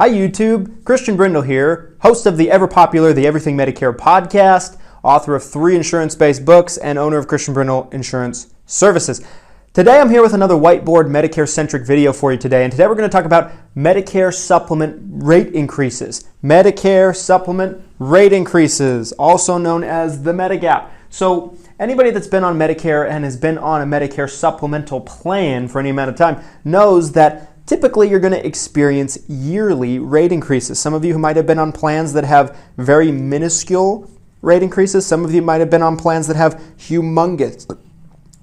Hi YouTube, Christian Brindle here, host of the ever-popular The Everything Medicare Podcast, author of 3 insurance-based books, and owner of Christian Brindle Insurance Services. Today I'm here with another whiteboard Medicare-centric video for you today, and today we're going to talk about Medicare supplement rate increases. Medicare supplement rate increases, also known as the Medigap. So anybody that's been on Medicare and has been on a Medicare supplemental plan for any amount of time knows that typically you're going to experience yearly rate increases. Some of you who might have been on plans that have very minuscule rate increases. Some of you might have been on plans that have humongous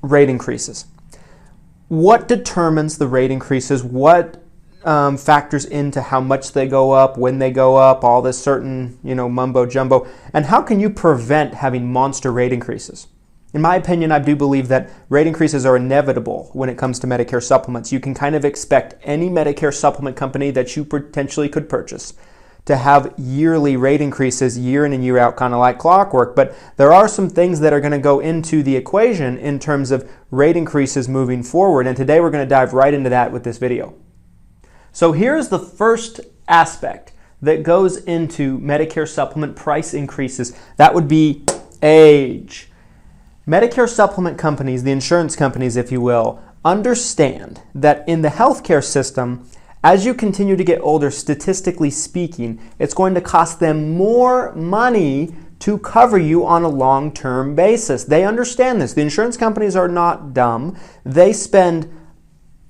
rate increases. What determines the rate increases? What factors into how much they go up, when they go up, all this certain, mumbo jumbo? And how can you prevent having monster rate increases? In my opinion, I do believe that rate increases are inevitable when it comes to Medicare supplements. You can kind of expect any Medicare supplement company that you potentially could purchase to have yearly rate increases year in and year out, kind of like clockwork. But there are some things that are going to go into the equation in terms of rate increases moving forward. And today we're going to dive right into that with this video. So here's the first aspect that goes into Medicare supplement price increases. That would be age. Medicare supplement companies, the insurance companies, if you will, understand that in the healthcare system, as you continue to get older, statistically speaking, it's going to cost them more money to cover you on a long-term basis. They understand this. The insurance companies are not dumb. They spend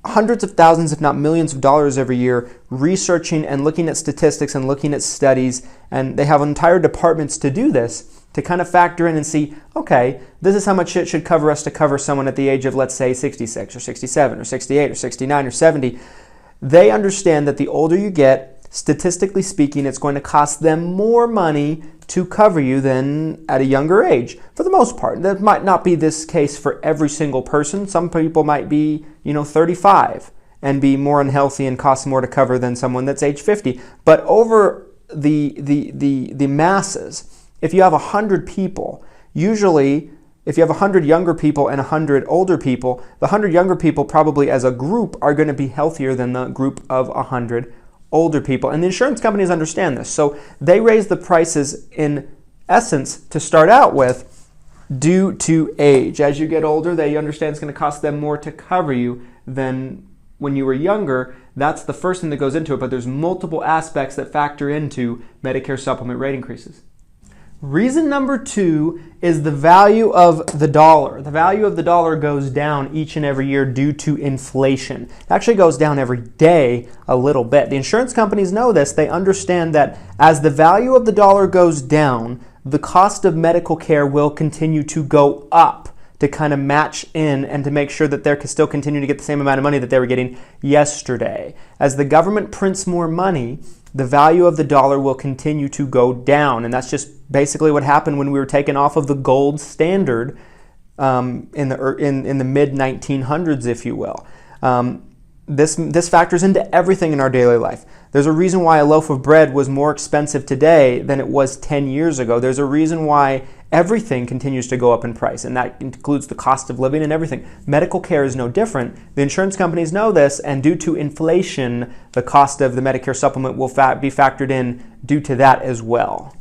hundreds of thousands, if not millions of dollars every year researching and looking at statistics and looking at studies, and they have entire departments to do this, to kind of factor in and see, okay, this is how much it should cover us to cover someone at the age of, let's say, 66 or 67 or 68 or 69 or 70. They understand that the older you get, statistically speaking, it's going to cost them more money to cover you than at a younger age. For the most part, that might not be this case for every single person. Some people might be, 35 and be more unhealthy and cost more to cover than someone that's age 50. But over the masses, if you have 100 people, usually if you have 100 younger people and 100 older people, the 100 younger people probably as a group are going to be healthier than the group of 100 older people. And the insurance companies understand this. So they raise the prices in essence to start out with due to age. As you get older, they understand it's going to cost them more to cover you than when you were younger. That's the first thing that goes into it, but there's multiple aspects that factor into Medicare supplement rate increases. Reason number 2 is the value of the dollar. The value of the dollar goes down each and every year due to inflation. It actually goes down every day a little bit. The insurance companies know this. They understand that as the value of the dollar goes down, the cost of medical care will continue to go up to kind of match in and to make sure that they can still continue to get the same amount of money that they were getting yesterday. As the government prints more money, the value of the dollar will continue to go down. And that's just basically what happened when we were taken off of the gold standard in the mid-1900s, if you will. This factors into everything in our daily life. There's a reason why a loaf of bread was more expensive today than it was 10 years ago. There's a reason why everything continues to go up in price, and that includes the cost of living and everything. Medical care is no different. The insurance companies know this, and due to inflation, the cost of the Medicare supplement will be factored in due to that as well.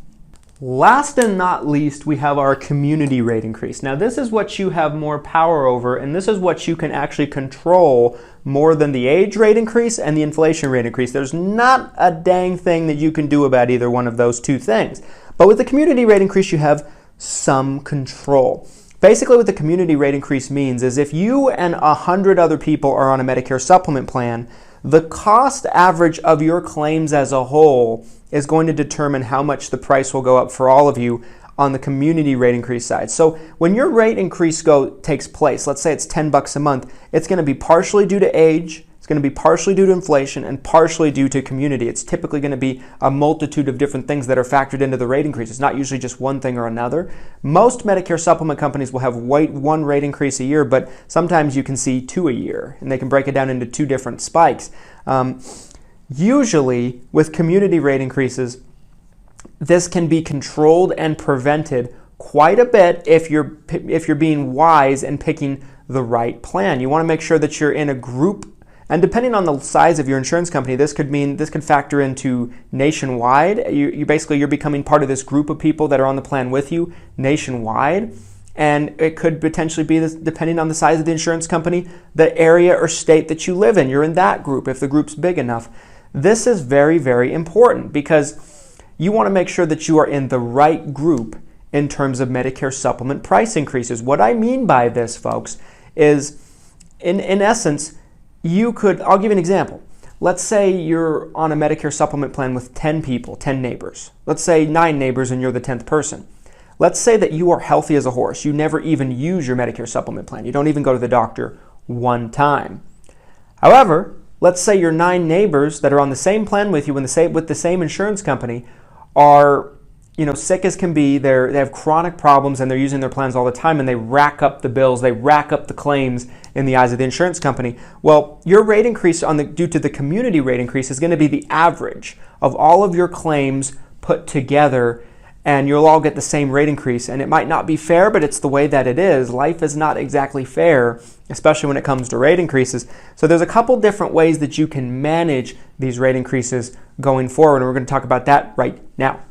Last and not least, we have our community rate increase. Now, this is what you have more power over, and this is what you can actually control more than the age rate increase and the inflation rate increase. There's not a dang thing that you can do about either one of those two things. But with the community rate increase, you have some control. Basically, what the community rate increase means is if you and 100 other people are on a Medicare supplement plan, the cost average of your claims as a whole is going to determine how much the price will go up for all of you on the community rate increase side. So when your rate increase takes place, let's say it's $10 a month, it's going to be partially due to age, it's going to be partially due to inflation, and partially due to community. It's typically going to be a multitude of different things that are factored into the rate increase. It's not usually just one thing or another. Most Medicare supplement companies will have one rate increase a year, but sometimes you can see 2 a year, and they can break it down into 2 different spikes. Usually, with community rate increases, this can be controlled and prevented quite a bit if you're being wise and picking the right plan. You want to make sure that you're in a group And depending on the size of your insurance company, this could factor into nationwide. You're becoming part of this group of people that are on the plan with you nationwide. And it could potentially be, depending on the size of the insurance company, the area or state that you live in. You're in that group if the group's big enough. This is very, very important because you want to make sure that you are in the right group in terms of Medicare supplement price increases. What I mean by this, folks, is in essence, I'll give you an example. Let's say you're on a Medicare supplement plan with 10 people, 10 neighbors. Let's say 9 neighbors and you're the 10th person. Let's say that you are healthy as a horse. You never even use your Medicare supplement plan. You don't even go to the doctor one time. However, let's say your 9 neighbors that are on the same plan with you with the same insurance company are sick as can be. They have chronic problems and they're using their plans all the time, and they rack up the bills, they rack up the claims in the eyes of the insurance company. Well, your rate increase due to the community rate increase is going to be the average of all of your claims put together, and you'll all get the same rate increase. And it might not be fair, but it's the way that it is. Life is not exactly fair, especially when it comes to rate increases. So there's a couple different ways that you can manage these rate increases going forward, and we're going to talk about that right now.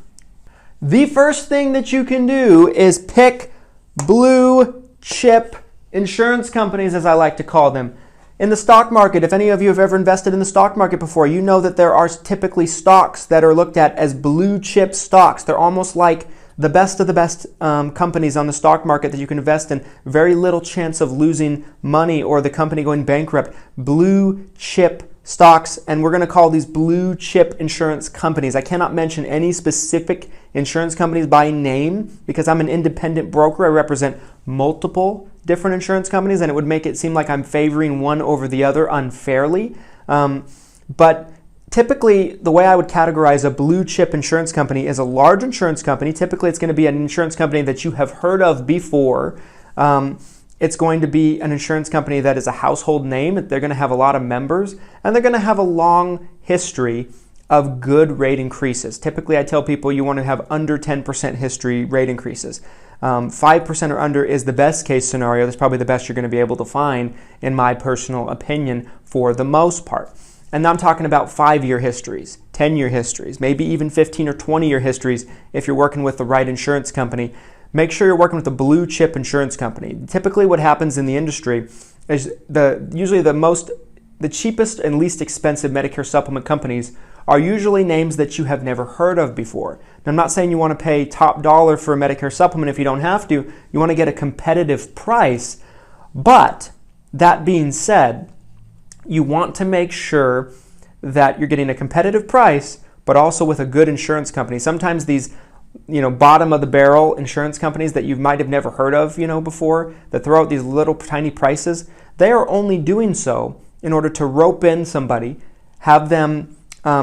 The first thing that you can do is pick blue chip insurance companies, as I like to call them. In the stock market, if any of you have ever invested in the stock market before, you know that there are typically stocks that are looked at as blue chip stocks. They're almost like the best of the best companies on the stock market that you can invest in. Very little chance of losing money or the company going bankrupt. Blue chip stocks, and we're going to call these blue chip insurance companies. I cannot mention any specific insurance companies by name because I'm an independent broker. I represent multiple different insurance companies, and it would make it seem like I'm favoring one over the other unfairly. But typically, the way I would categorize a blue chip insurance company is a large insurance company. Typically, it's going to be an insurance company that you have heard of before. It's going to be an insurance company that is a household name. They're going to have a lot of members, and they're going to have a long history of good rate increases. Typically, I tell people you want to have under 10% history rate increases. 5% or under is the best case scenario. That's probably the best you're going to be able to find, in my personal opinion, for the most part. And I'm talking about 5-year histories, 10-year histories, maybe even 15 or 20-year histories if you're working with the right insurance company. Make sure you're working with a blue chip insurance company. Typically what happens in the industry is the cheapest and least expensive Medicare supplement companies are usually names that you have never heard of before. Now, I'm not saying you want to pay top dollar for a Medicare supplement if you don't have to. You want to get a competitive price. But that being said, you want to make sure that you're getting a competitive price, but also with a good insurance company. Sometimes these bottom of the barrel insurance companies that you might have never heard of, before, that throw out these little tiny prices, they are only doing so in order to rope in somebody, have them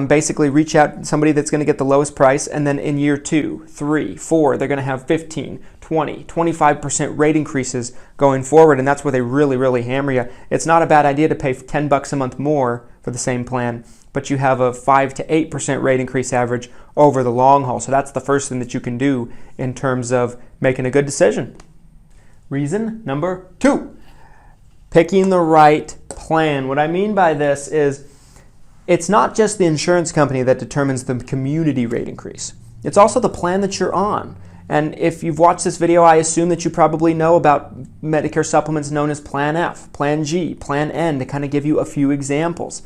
basically reach out to somebody that's going to get the lowest price, and then in year 2, 3, 4, they're going to have 15, 20, 25% rate increases going forward, and that's where they really, really hammer you. It's not a bad idea to pay $10 a month more for the same plan, but you have a 5 to 8% rate increase average over the long haul. So that's the first thing that you can do in terms of making a good decision. Reason number 2, picking the right plan. What I mean by this is it's not just the insurance company that determines the community rate increase. It's also the plan that you're on. And if you've watched this video, I assume that you probably know about Medicare supplements known as Plan F, Plan G, Plan N, to kind of give you a few examples.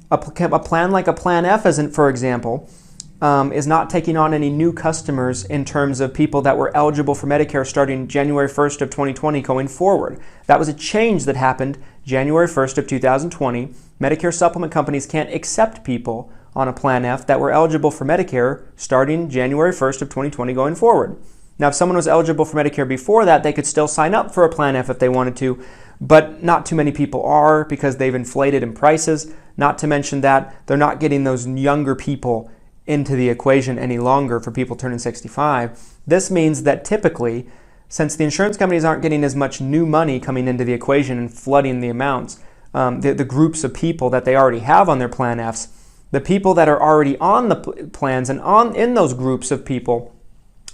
A plan like a Plan F isn't, for example, is not taking on any new customers in terms of people that were eligible for Medicare starting January 1st of 2020 going forward. That was a change that happened January 1st of 2020. Medicare supplement companies can't accept people on a Plan F that were eligible for Medicare starting January 1st of 2020 going forward. Now, if someone was eligible for Medicare before that, they could still sign up for a Plan F if they wanted to, but not too many people are because they've inflated in prices. Not to mention that they're not getting those younger people into the equation any longer for people turning 65. This means that typically, since the insurance companies aren't getting as much new money coming into the equation and flooding the amounts, the groups of people that they already have on their Plan Fs, the people that are already on the plans and in those groups of people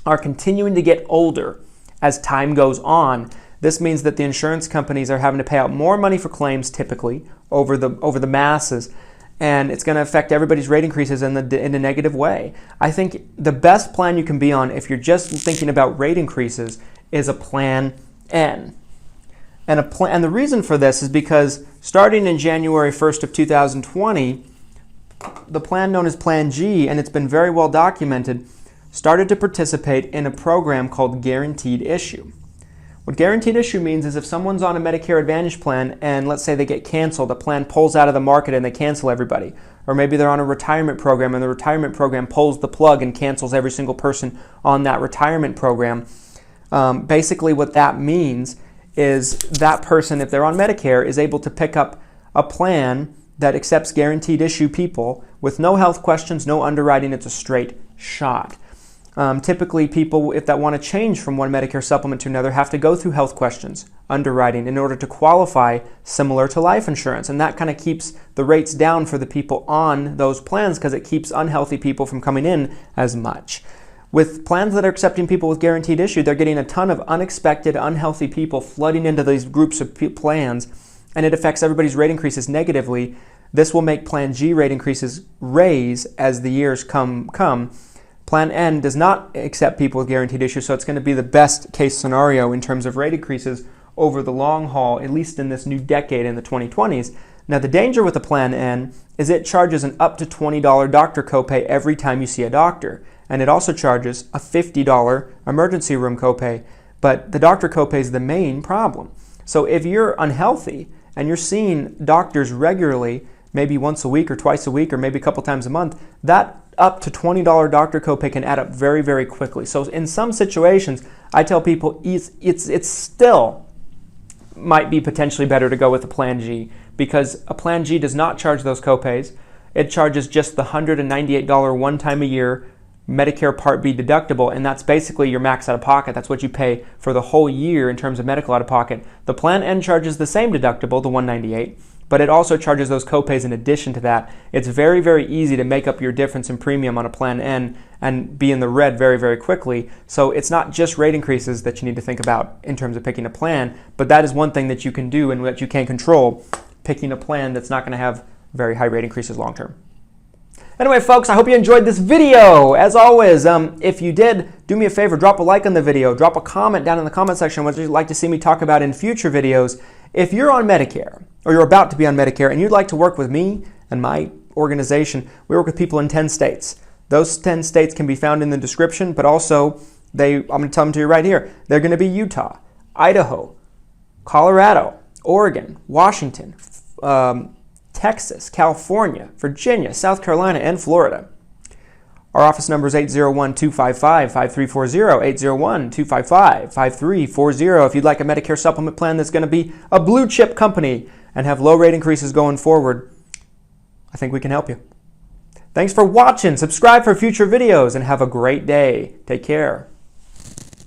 are continuing to get older as time goes on. This means that the insurance companies are having to pay out more money for claims typically over the masses, and it's going to affect everybody's rate increases in a negative way. I think the best plan you can be on if you're just thinking about rate increases is a Plan N. And the reason for this is because starting in January 1st of 2020, the plan known as Plan G, and it's been very well documented, started to participate in a program called Guaranteed Issue. What Guaranteed Issue means is if someone's on a Medicare Advantage plan and let's say they get canceled, a plan pulls out of the market and they cancel everybody, or maybe they're on a retirement program and the retirement program pulls the plug and cancels every single person on that retirement program. Basically what that means is that person, if they're on Medicare, is able to pick up a plan that accepts guaranteed issue people with no health questions, no underwriting. It's a straight shot. Typically, people, if that want to change from one Medicare supplement to another, have to go through health questions, underwriting, in order to qualify, similar to life insurance. And that kind of keeps the rates down for the people on those plans because it keeps unhealthy people from coming in as much. With plans that are accepting people with guaranteed issue, they're getting a ton of unexpected, unhealthy people flooding into these groups of plans, and it affects everybody's rate increases negatively. This will make Plan G rate increases raise as the years come. Plan N does not accept people with guaranteed issue, so it's going to be the best case scenario in terms of rate increases over the long haul, at least in this new decade in the 2020s. Now, the danger with the Plan N is it charges an up to $20 doctor copay every time you see a doctor. And it also charges a $50 emergency room copay. But the doctor copay is the main problem. So if you're unhealthy and you're seeing doctors regularly, maybe once a week or twice a week or maybe a couple times a month, that up to $20 doctor copay can add up very, very quickly. So in some situations, I tell people it's still might be potentially better to go with a Plan G because a Plan G does not charge those copays. It charges just the $198 one time a year Medicare Part B deductible, and that's basically your max out of pocket. That's what you pay for the whole year in terms of medical out of pocket. The Plan N charges the same deductible, the $198, but it also charges those copays in addition to that. It's very, very easy to make up your difference in premium on a Plan N and be in the red very, very quickly. So it's not just rate increases that you need to think about in terms of picking a plan, but that is one thing that you can do and that you can control, picking a plan that's not going to have very high rate increases long term. Anyway, folks, I hope you enjoyed this video. As always, if you did, do me a favor, drop a like on the video, drop a comment down in the comment section what you'd like to see me talk about in future videos. If you're on Medicare, or you're about to be on Medicare, and you'd like to work with me and my organization, we work with people in 10 states. Those 10 states can be found in the description, but also, I'm going to tell them to you right here. They're going to be Utah, Idaho, Colorado, Oregon, Washington, Texas, California, Virginia, South Carolina, and Florida. Our office number is 801-255-5340, 801-255-5340. If you'd like a Medicare supplement plan that's going to be a blue chip company and have low rate increases going forward, I think we can help you. Thanks for watching. Subscribe for future videos and have a great day. Take care.